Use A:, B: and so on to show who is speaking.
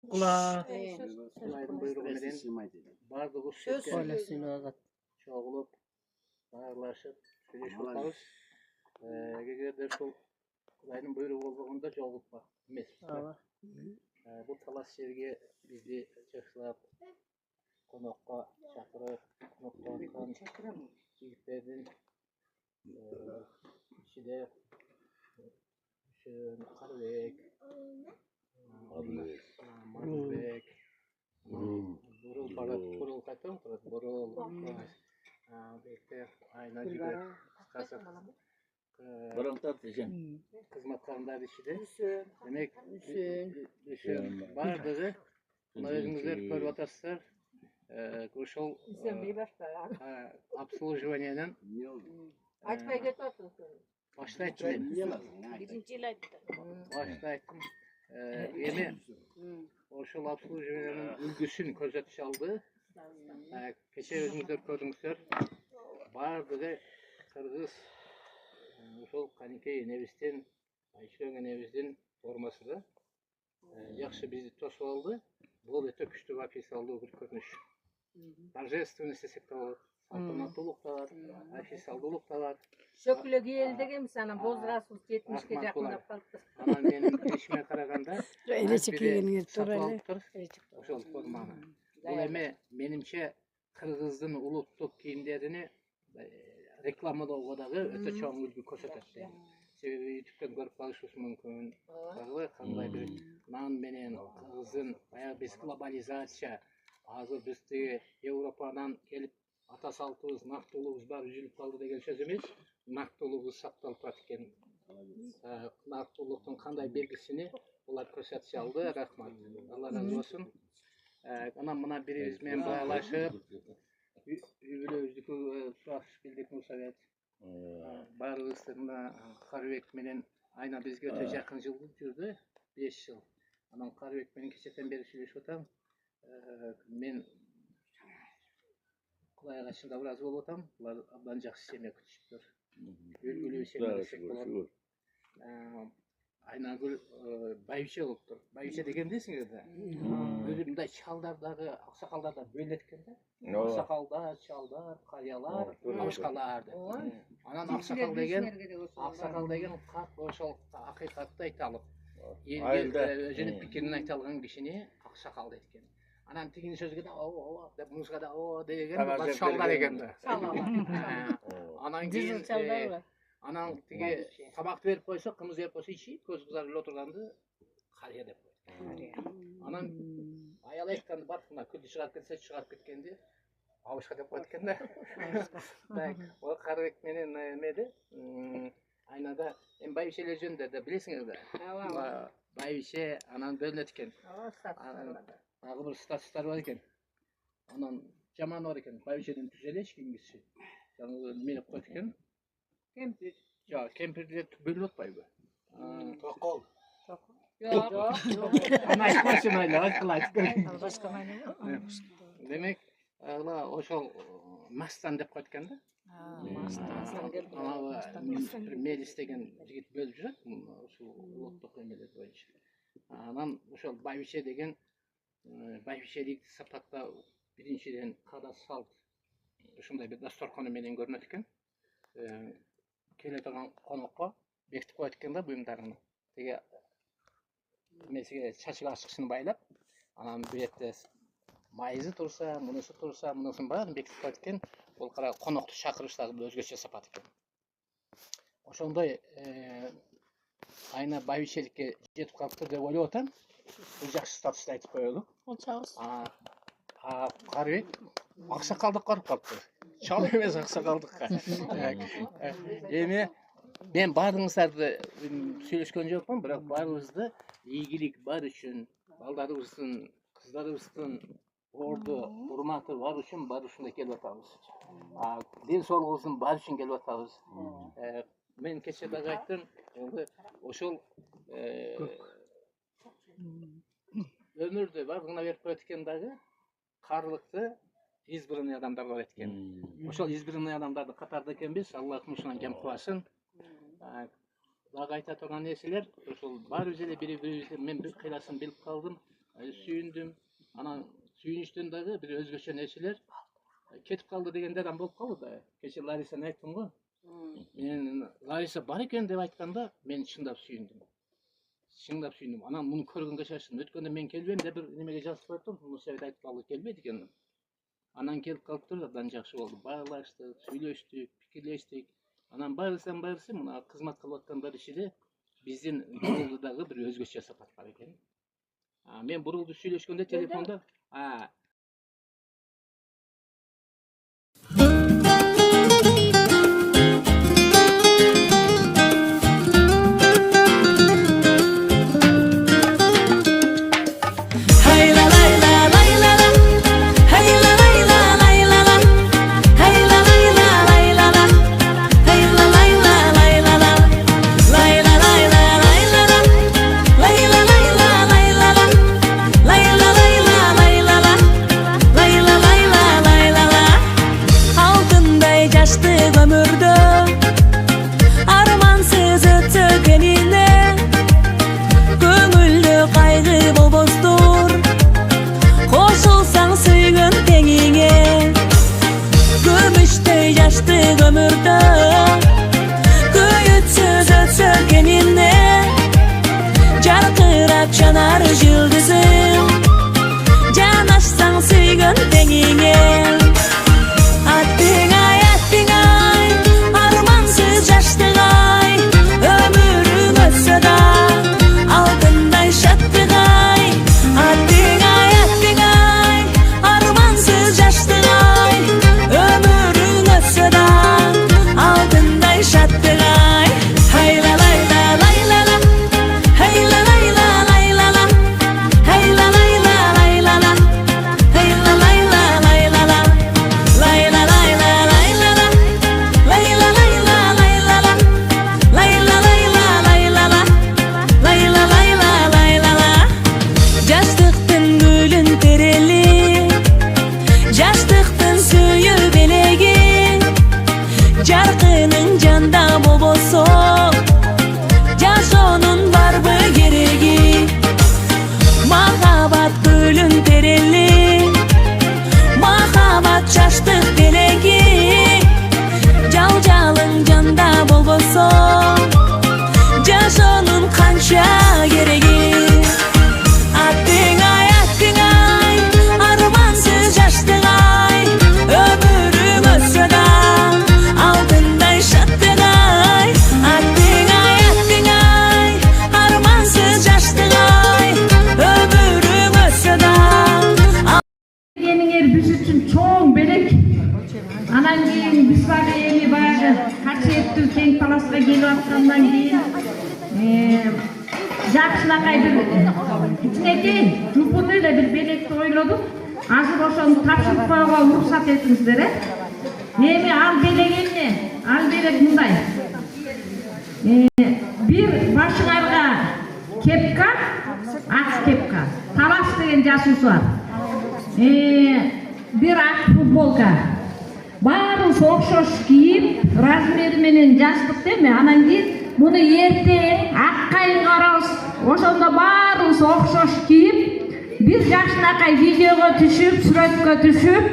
A: Kula.
B: Kulayın buyruğu menен bardыгı
A: Öyle
B: çoğulup, bağırlaşıp, söyleşip otarız. Эгерде ошол Кудайдын буйругу болбогондо жолугуппак эмеспиз. Бул талас жерге бизди жакшылап конокко чакырып, конокко аткан жигиттердин ичинде Карыбек, Мазбек, Бурул барат, Бурул кайтам турат, Бурул, Айна жигит, кыскасы
C: Барамтар дешем.
B: кызматкандар ичинде. Демек, бардыгы мына өзүңүздөр көрүп атасыздар. Ошол обслуживаниянын
D: Айтпай кетип атасың.
B: башта айттым.
D: Биринчи эле айттым.
B: Башта айттым. Эми ошол обслуживаниянын үлгүсүн көрсөтүш алды. Кечээ өзүңүздөр көрдүңүздөр. Бардыгы кыргыз ошол канекей энебиздин, Айшырөң энебиздин формасы да жакшы бизди тосуп алды. Бул өтө күчтүү официалдуу бир көрүнүш. Торжественность десек да болот, салтанаттуулук да бар, официалдуулук да бар.
D: Шөкүлө кийел деген сана возрастыбыз 70ке жакындап калды.
B: Анан менин билишиме караганда
A: Элече кийгениңер туура эле.
B: Ошол форманы. Бул эми менимче кыргыздын улуттук кийимдерини рекламалоого дагы өтө чоң үлгү көрсөтөт. Себеби ютубтан көрүп калышыбыз мүмкүн. Дагы кандай бир нан менен кыргыздын баягы биз глобализация, азыр биз тиги Европадан келип ата салтыбыз, нактуулугубуз бар үзүлүп калды деген сөз эмес. Нактуулугубуз сакталып атат экен. Нактуулуктун кандай белгисини булар көрсөтүп алды. Рахмат. Алла разы болсун. Анан мына бирибиз менен баалашып, үй-бүлөбүздүкү сурашып келдик Мусабек. Баарыбыз мына Карыбек менен Айна бизге өтө жакын жыл жүрдү, 5 жыл. Анан Карыбек менен кечээден бери сүйлөшүп атам. Мен Кудайга чындап ыраазы болуп атам. Булар абдан жакшы семья күтүшүптүр. Үлгүлүү семья десек болот. Айнагүл байбиче болуптур. Байбиче деген десиңер да. Өзү мындай чалдардагы аксакалдар да бөлүнөт экен да. Аксакалдар, чалдар, карыялар, башкалар деп. Анан аксакал деген кат ошол акыйкатты айта алып, элге өзүнүн пикирин айта алган кишини аксакал дейт экен. Анан тигини сөзгө да ооба деп, музга да ооба деген чалдар экен да. Анан кийин анан тиги тамакты берип койсо, кымыз берип койсо ичип, көз кызарып эле отурганды карыя деп койт. Анан аял айтканды барып мына күлдү чыгарып кетсе, чыгарып кеткенди абышка деп койт экен да. Так, о Карыбек менен эмеде, Айнада эми байбичелер жөнүндө да билесиңер да. Байбиче анан бөлүнөт экен. Дагы бир статустар бар экен. Анан жаманы бар экен. Байбичеден түзеле эчкиңиз. Жаңы неме деп койт экен. Кемпир. Жок, кемпирдер бөлүп атпайбы? Токол. Жок. Аны айтпасын эле, айткылайт.
A: Башка майнеби?
B: Демек, ошол Мастан деп койт экен да. Медис деген жигит бөлүп жүрөт, ушул улуттук эмелер боюнча. Анан ошол байбиче деген байбичелик сапатта биринчиден када салт ушундай бир дасторкону менен көрүнөт экен. Келе турган конокко бекитип коет экен да буюмдарын. Теге эмесиге чачык ачкычын байлап, анан бу жерде майызы турса, мунусу турса, мунусун баарын бекитип коет экен. Бул кара конокту чакырыш дагы өзгөчө сапат экен. Ошондой Айна байбичеликке жетип калыптыр деп ойлоп атам. Бул жакшы статуста айтып коелу.
A: Ончабыз.
B: Карыбек аксакалдык барып калыптыр. Чал эмес аксакалдыкка. Эми мен баарыңыздарды сүйлөшкөн жокмун, бирок баарыбызды ийгилик бар үчүн, балдарыбыздын, кыздарыбыздын орду, урматы бар үчүн бар ушундай келип атабыз. Ден соолугубуздун бар үчүн келип атабыз. Мен кечээ дагы айттым, ошол өмүрдү бардыгына берип коет экен дагы, карлыкты избранный адамдар бар экен. Ошол избранный адамдардын катарында экенбиз, Аллахым ушунан кем кылбасын. Дагы айта турган нерселер, ошол баарыбыз эле бири-бирибизди мен бир кыйрасын билип калдым. Sүйүндүм. Анан сүйүнүчтөн дагы бир өзгөчө нерселер кетип калды дегенде адам болуп калды да. Кече Ларисаны айттым го. Мен Лариса бар экен деп айтканда мен чындап сүйүндүм. Чындап сүйүндүм. Анан муну көргөнгө шаштым. Өткөндө мен келбейм деп бир немеге жазып койдум. Мусабет айтып калды келбейт экен. Анан келип калыптыр, абдан жакшы болду. Баарлаштык, сүйлөштүк, пикирлештик. Анан байырсам мына кызмат кылып аткандар ичинде биздин бурулдудагы бир өзгөчө сапат бар экен. Мен бурулду сүйлөшкөндө телефондо
E: Çanar yıldızım Canaşsan süygün denine Attın ay Armansız yaştın ay Ömürün ötse da Altından şattın ay Attın ay Armansız yaştın ay Ömürün ötse da Altından şattın ay Hay la lay la lay la la Hay la lay la Jarqının canda boboso Jaşonun barby geregi Mahabat gülün tereli Mahabat çaştık delegi Jaljalın canda boboso Jaşonun kança geregi Attın ay Armansız yaştın ay Ömürüm ötse da Altından şattın ay Attın ay Armansız yaştın ay Ömürüm ötse da
D: Gelinin biz için çok belek. Anan keyin biz baga eli bayağı kaçıyettir keng talasga gelip atkandan keyin Жақшылақай bir içineki cuputuyla bir belekti oyladık. Azır oşonu tapşırıp koyuğa ruhsat etsinizler. Nemi al belegen ne? Al belek bunday. Bir başılarga kepka, aç kepka. Talas degen jasus var. Bir ak futbolka. Barın okşoş kiyip, razmeri menen jastık deme. Anan keyin bunu erteğin akkayın qarabız. Oşonda barın okşoş kiyip, bir yaşınakay videoga düşüp, suratga düşüp